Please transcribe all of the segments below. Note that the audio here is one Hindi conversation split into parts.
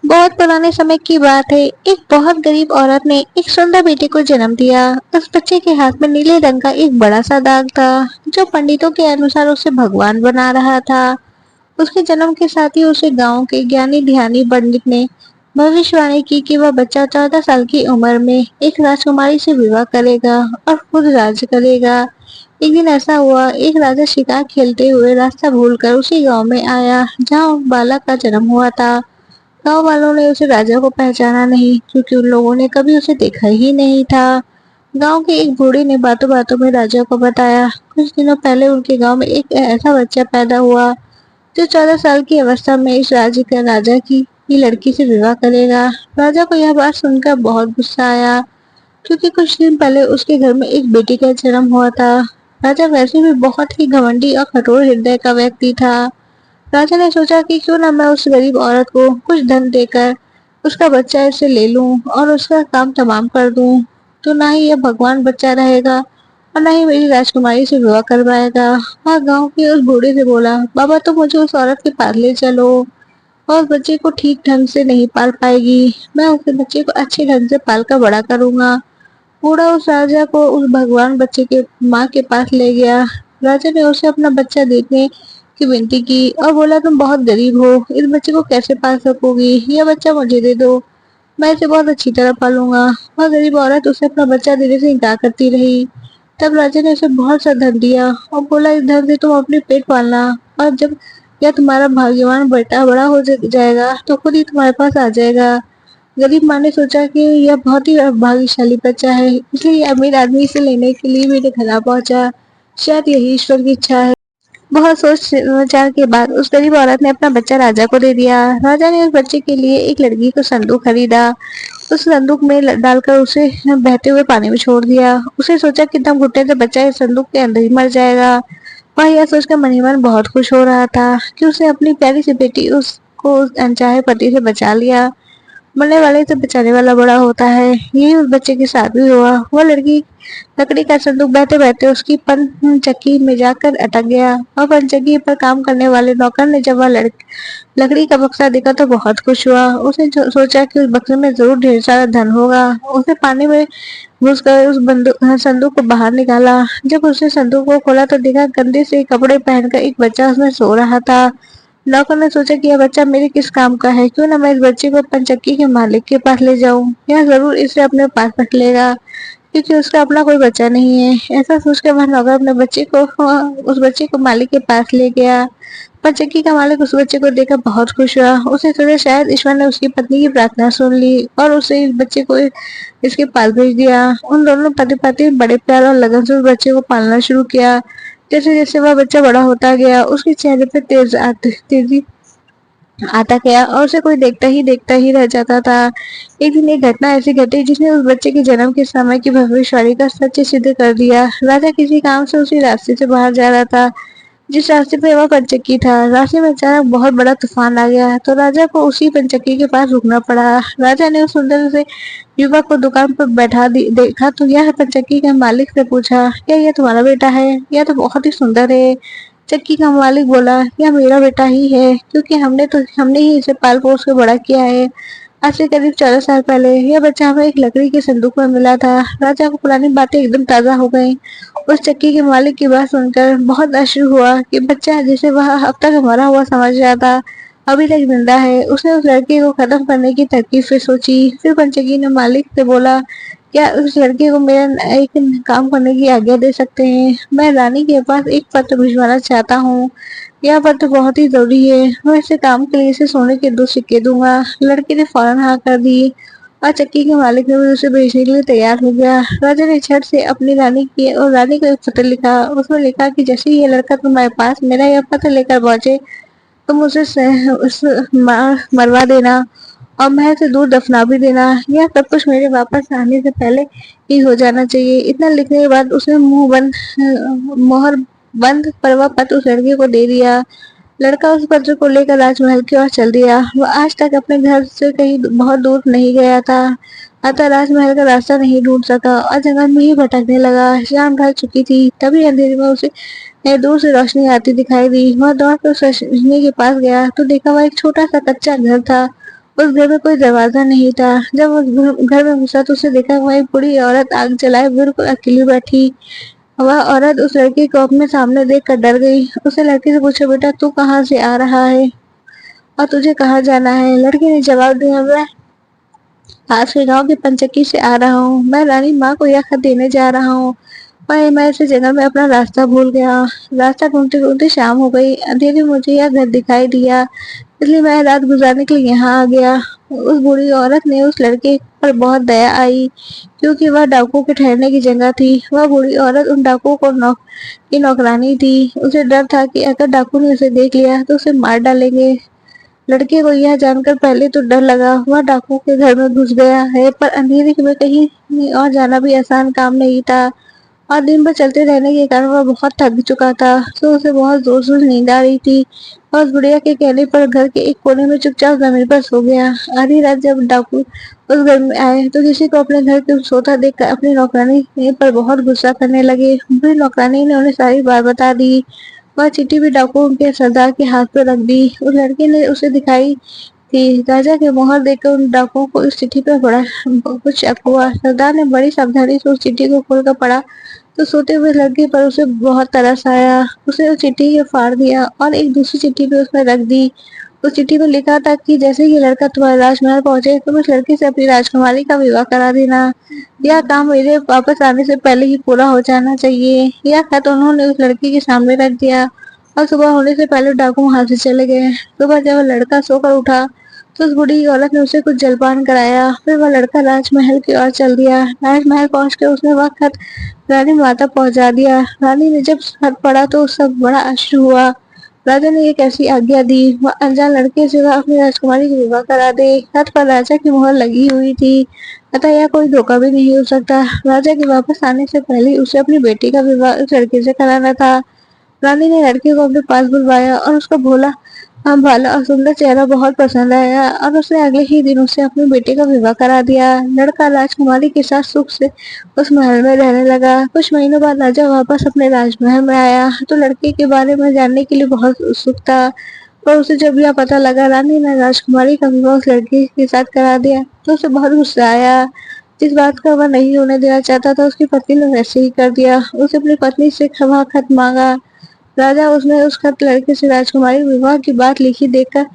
बहुत पुराने समय की बात है। एक बहुत गरीब औरत ने एक सुंदर बेटे को जन्म दिया। उस बच्चे के हाथ में नीले रंग का एक बड़ा सा दाग था, जो पंडितों के अनुसार उसे भगवान बना रहा था। उसके जन्म के साथ ही उसे गांव के ज्ञानी ध्यानी पंडित ने भविष्यवाणी की कि वह बच्चा 14 साल की उम्र में एक राजकुमारी से विवाह करेगा और खुद राज्य करेगा। एक दिन ऐसा हुआ, एक राजा शिकार खेलते हुए रास्ता भूलकर उसी गांव में आया जहां उस बालक का जन्म हुआ था। गांव वालों ने उसे राजा को पहचाना नहीं, क्योंकि उन लोगों ने कभी उसे देखा ही नहीं था। गांव के एक बूढ़े ने बातों बातों में राजा को बताया, कुछ दिनों पहले उनके गांव में एक ऐसा बच्चा पैदा हुआ जो 14 साल की अवस्था में इस राज्य के राजा की ही लड़की से विवाह करेगा। राजा को यह बात सुनकर बहुत गुस्सा आया, क्योंकि कुछ दिन पहले उसके घर में एक बेटी का जन्म हुआ था। राजा वैसे भी बहुत ही घमंडी और कठोर हृदय का व्यक्ति था। राजा ने सोचा कि क्यों ना मैं उस गरीब औरत को कुछ धन देकर उसका बच्चा इसे ले लूं और उसका काम तमाम कर दूं। तो ना ही यह भगवान बच्चा रहेगा और ना ही मेरी राजकुमारी से विवाह करवाएगा। वह गांव के उस बूढ़े से बोला, बाबा तो मुझे उस औरत के पास ले चलो, और उस बच्चे को ठीक ढंग से नहीं पाल पाएगी। मैं उस बच्चे को अच्छे ढंग से पाल कर बड़ा करूंगा। बूढ़ा उस राजा को उस भगवान बच्चे के माँ के पास ले गया। राजा ने उसे अपना बच्चा देखने की विनती की और बोला, तुम बहुत गरीब हो, इस बच्चे को कैसे पाल सकोगी? यह बच्चा मुझे दे दो, मैं इसे बहुत अच्छी तरह पालूंगा। वह गरीब औरत उसे अपना बच्चा देने से इनकार करती रही। तब राजा ने उसे बहुत सा धन दिया और बोला, इस धन से तुम अपने पेट पालना, और जब यह तुम्हारा भाग्यवान बेटा बड़ा हो जाएगा तो खुद ही तुम्हारे पास आ जाएगा। गरीब माँ ने सोचा कि यह बहुत ही भाग्यशाली बच्चा है, इसलिए अमीर आदमी इसे लेने के लिए मेरे घर आ पहुंचा। शायद यही ईश्वर की इच्छा है। बहुत सोच विचार के बाद उस गरीब औरत ने अपना बच्चा राजा को दे दिया। राजा ने उस बच्चे के लिए एक लड़की को संदूक खरीदा। उस संदूक में डालकर उसे बहते हुए पानी में छोड़ दिया। उसे सोचा कि दम घुटने से बच्चा इस संदूक के अंदर ही मर जाएगा। वह यह सोचकर मन ही मन बहुत खुश हो रहा था कि उसने अपनी प्यारी सी बेटी उसको उस अनचाहे पति से बचा लिया। मरने वाले से बचाने वाला बड़ा होता है। यही उस बच्चे के साथ भी हुआ। वह लड़की लकड़ी का संदूक बहते बहते उसकी पन चक्की में जाकर अटक गया, और पन चक्की पर काम करने वाले नौकर ने जब वह लकड़ी का बक्सा देखा तो बहुत खुश हुआ। उसने सोचा कि उस बक्से में जरूर ढेर सारा धन होगा। उसने पानी में घुसकर उस संदूक को बाहर निकाला। जब उसने संदूक को खोला तो देखा गंदे से कपड़े पहनकर एक बच्चा उसमें सो रहा था। नौकर ने सोचा कि यह बच्चा मेरे किस काम का है, क्यों ना मैं इस बच्चे को पंचक्की के मालिक के पास ले जाऊं। यह जरूर इसे अपने पास रख लेगा, क्योंकि उसका अपना कोई बच्चा नहीं है। ऐसा सोचकर वह नौकर अपने बच्चे को उस बच्चे को मालिक के पास ले गया। पंचक्की का मालिक उस बच्चे को देखकर बहुत खुश हुआ। उसे सोचा शायद ईश्वर ने उसकी पत्नी की प्रार्थना सुन ली और उसे इस बच्चे को इसके पास भेज दिया। उन दोनों पति पत्नी बड़े प्यार और लगन से उस बच्चे को पालना शुरू किया। जैसे जैसे वह बच्चा बड़ा होता गया, उसके चेहरे पे तेजी आता गया और उसे कोई देखता ही रह जाता था। एक दिन एक घटना ऐसी घटी जिसने उस बच्चे के जन्म के समय की भविष्यवाणी का सच सिद्ध कर दिया। राजा किसी काम से उसी रास्ते से बाहर जा रहा था जिस रास्ते पे वह पंचक्की था। रास्ते में अचानक बहुत बड़ा तूफान आ गया, तो राजा को उसी पंचक्की के पास रुकना पड़ा। राजा ने उस सुंदर से युवक को दुकान पर देखा तो यह पंचक्की के मालिक से पूछा, क्या यह तुम्हारा बेटा है? यह तो बहुत ही सुंदर है। चक्की का मालिक बोला, यह मेरा बेटा ही है, क्योंकि हमने ही इसे पाल पोस के बड़ा किया है। आज से करीब 14 साल पहले यह बच्चा हमें एक लकड़ी के संदूक में मिला था। राजा को पुरानी बातें एकदम ताजा हो गई। उस चक्की के मालिक की बात सुनकर बहुत आश्चर्य हुआ कि बच्चा जिसे वह अब तक मरा हुआ समझ रहा था अभी तक जिंदा है। उसने उस लड़के को खत्म करने की तरकीब फिर सोची। फिर पंचक्की ने मालिक से बोला, क्या उस लड़के को मेरा एक काम करने की आज्ञा दे सकते हैं? मैं रानी के पास एक पत्र भिजवाना चाहता हूँ। यह पत्र बहुत ही जरूरी है। मैं इसे काम के लिए इसे सोने के 2 सिक्के दूंगा। लड़के ने फौरन हाँ कर दी और चक्की के मालिक ने भी उसे भेजने के लिए तैयार हो गया। राजा ने झट से अपनी रानी की और रानी को एक पत्र लिखा। उसमें लिखा कि जैसे ही ये लड़का तुम्हारे पास मेरा यह पत्र लेकर पहुंचे, तुम मरवा देना और महल से दूर दफना भी देना। यह सब कुछ मेरे वापस आने से पहले ही हो जाना चाहिए। इतना लिखने के बाद उसने मोहर बंद पर वह पत्र उस लड़के को दे दिया। लड़का उस पत्र को लेकर राजमहल की ओर चल दिया। वह आज तक अपने घर से कहीं बहुत दूर नहीं गया था, अतः राजमहल का रास्ता नहीं ढूंढ सका और जंगल में ही भटकने लगा। शाम ढल चुकी थी, तभी अंधेरे में उसे दूर से रोशनी आती दिखाई दी। वह दौड़ कर उस रोशनी के पास गया तो देखा वह एक छोटा सा कच्चा घर था उस घर में कोई दरवाजा नहीं था। जब वो घर में घुसा तो उसे देखा वह एक बूढ़ी औरत आग जलाए बिल्कुल अकेली बैठी। वह औरत उस लड़के को अपने सामने देख कर डर गई। उसने लड़के से पूछा, बेटा तू कहाँ से आ रहा है और तुझे कहाँ जाना है? लड़के ने जवाब दिया, मैं पास के गांव की पंचक्की से आ रहा हूँ। मैं रानी माँ को यह खत देने जा रहा हूँ। पर मैं ऐसे जगह में अपना रास्ता भूल गया। रास्ता ढूंढते ढूंढते शाम हो गई। अंधेरे में मुझे यह घर दिखाई दिया, इसलिए मैं रात गुजारने के लिए यहाँ आ गया। उस बूढ़ी औरत ने उस लड़के पर बहुत दया आई, क्योंकि वह डाकुओं के ठहरने की जगह थी। वह बूढ़ी औरत उन डाकुओं को की नौकरानी थी। उसे डर था कि अगर डाकू ने उसे देख लिया तो उसे मार डालेंगे। लड़के को यह जानकर पहले तो डर लगा, वह डाकुओं के घर में घुस गया है, पर अंधेरे में कहीं और जाना भी आसान काम नहीं था। और दिन भर चलते रहने के कारण वह बहुत थक चुका था, तो उसे बहुत जोर से नींद आ रही थी। और उस बुढ़िया के कहने पर घर के एक कोने में चुपचाप जमीन पर सो गया। आधी रात जब डाकू उस घर में आए तो किसी को अपने घर के सोता देखकर अपनी नौकरानी पर बहुत गुस्सा करने लगे। बुरी नौकरानी ने उन्हें सारी बात बता दी। वह चिट्ठी भी डाकुओं के सरदार के हाथ पर रख दी। उस लड़के ने उसे दिखाई थी। राजा के मोहर देखकर उन डाकुओं को इस चिट्ठी पर बड़ा कुछ शक हुआ। सरदार ने बड़ी सावधानी से उस चिट्ठी को खोलकर पढ़ा तो सोते हुए लड़के पर उसे बहुत तरस आया। उसने उस चिट्ठी को फाड़ दिया और एक दूसरी चिट्ठी भी उसमें रख दी। उस चिट्ठी में लिखा था कि जैसे ही लड़का तुम्हारे राजमहल पहुंचे तुम उस लड़के से अपनी राजकुमारी का विवाह करा देना। यह काम मेरे वापस आने से पहले ही पूरा हो जाना चाहिए। यह खत उन्होंने उस लड़के के सामने रख दिया और सुबह होने से पहले डाकू वहां से चले गए। सुबह जब लड़का सोकर उठा तो उस बूढ़ी औरत ने उसे कुछ जलपान कराया। फिर वह लड़का राजमहल की ओर चल दिया। राजमहल पहुंच कर उसने वह खत रानी माता पहुंचा दिया। रानी ने जब खत पढ़ा तो सब बड़ा आश्चर्य हुआ। राजा ने एक ऐसी आज्ञा दी, वह अनजान लड़के से वह अपनी राजकुमारी का विवाह करा दे। खत पर राजा की मुहर लगी हुई थी, अतः यह कोई धोखा भी नहीं हो सकता। राजा के वापस आने से पहले उसे अपनी बेटी का विवाह उस लड़के से कराना था। रानी ने लड़के को अपने पास बुलवाया और उसका भोला भाला और सुंदर चेहरा बहुत पसंद आया और उसने अगले ही दिन उससे अपने बेटे का विवाह करा दिया। लड़का राजकुमारी के साथ सुख से उस महल में रहने लगा। कुछ महीनों बाद राजा वापस अपने राजमहल में आया तो लड़के के बारे में जानने के लिए बहुत उत्सुक था। पर उसे जब यह पता लगा रानी ने राजकुमारी का विवाह उस लड़के के साथ करा दिया तो उसे बहुत गुस्सा आया। जिस बात का वह नहीं होने देना चाहता था उसकी पत्नी ने वैसे ही कर दिया। उसे अपनी पत्नी से क्षमा खत मांगा। राजा उसने उस खत लड़के से राजकुमारी विवाह की बात लिखी देखकर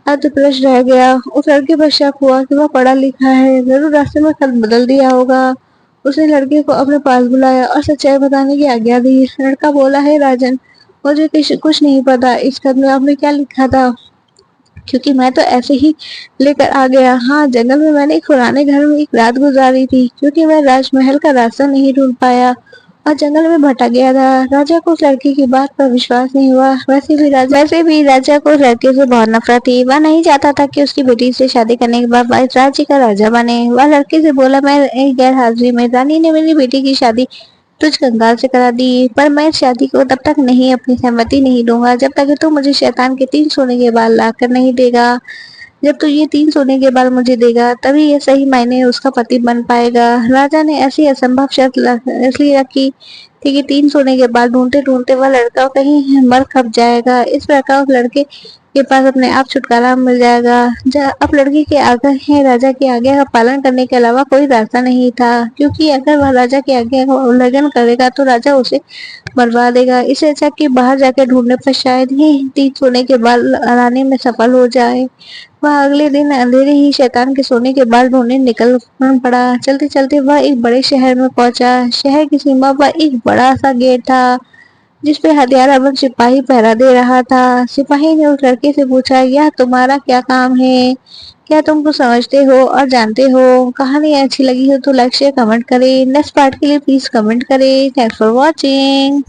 अतप्रश रह गया। उस लड़के पर शक हुआ कि वह पढ़ा लिखा है, जरूर रास्ते में खत बदल दिया होगा। उसने लड़के को अपने पास बुलाया और सच्चाई बताने की आज्ञा दी। लड़का बोला, है राजन, मुझे कुछ नहीं पता इस खत में आपने क्या लिखा था, क्योंकि मैं तो ऐसे ही लेकर आ गया। हाँ, जंगल में मैंने एक पुराने घर में एक रात गुजारी थी, क्योंकि मैं राजमहल का रास्ता नहीं ढूंढ पाया और जंगल में भटक गया था। राजा को उस लड़की की बात पर विश्वास नहीं हुआ। वैसे भी राजा को उस लड़के से बहुत नफरत थी। वह नहीं चाहता था कि उसकी बेटी से शादी करने के बाद वह इस राज्य का राजा बने। वह लड़के से बोला, मैं एक गैर हाजिरी में रानी ने मेरी बेटी की शादी तुझ कंगाल से करा दी, पर मैं इस शादी को तब तक नहीं अपनी सहमति नहीं दूंगा जब तक कि तू मुझे शैतान के 3 सोने के बाल ला कर नहीं देगा। जब तू ये 3 सोने के बाल मुझे देगा तभी ये सही मायने उसका पति बन पाएगा। राजा ने ऐसी असंभव शर्त इसलिए रखी थी कि 3 सोने के बाल ढूंढते ढूंढते वह लड़का कहीं मर खप जाएगा। इस प्रकार उस लड़के के पास अपने आप छुटकारा मिल जाएगा। अब लड़की के आज्ञा है, राजा की आज्ञा का पालन करने के अलावा कोई रास्ता नहीं था, क्योंकि अगर वह राजा की आज्ञा का उल्लंघन करेगा तो राजा उसे मरवा देगा। इससे अच्छा कि बाहर जाकर ढूंढने पर शायद ही 3 सोने के बाल लाने में सफल हो जाए। वह अगले दिन अंधेरे ही शैतान के सोने के बाल ढूंढने निकल पड़ा। चलते चलते वह एक बड़े शहर में पहुंचा। शहर की सीमा पर एक बड़ा सा गेट था जिसपे हथियारबंद सिपाही पहरा दे रहा था। सिपाही ने उस लड़के से पूछा, यह तुम्हारा क्या काम है? क्या तुम कुछ समझते हो और जानते हो? कहानी अच्छी लगी हो तो लाइक शेयर कमेंट करें। नेक्स्ट पार्ट के लिए प्लीज कमेंट करें। Thanks for watching.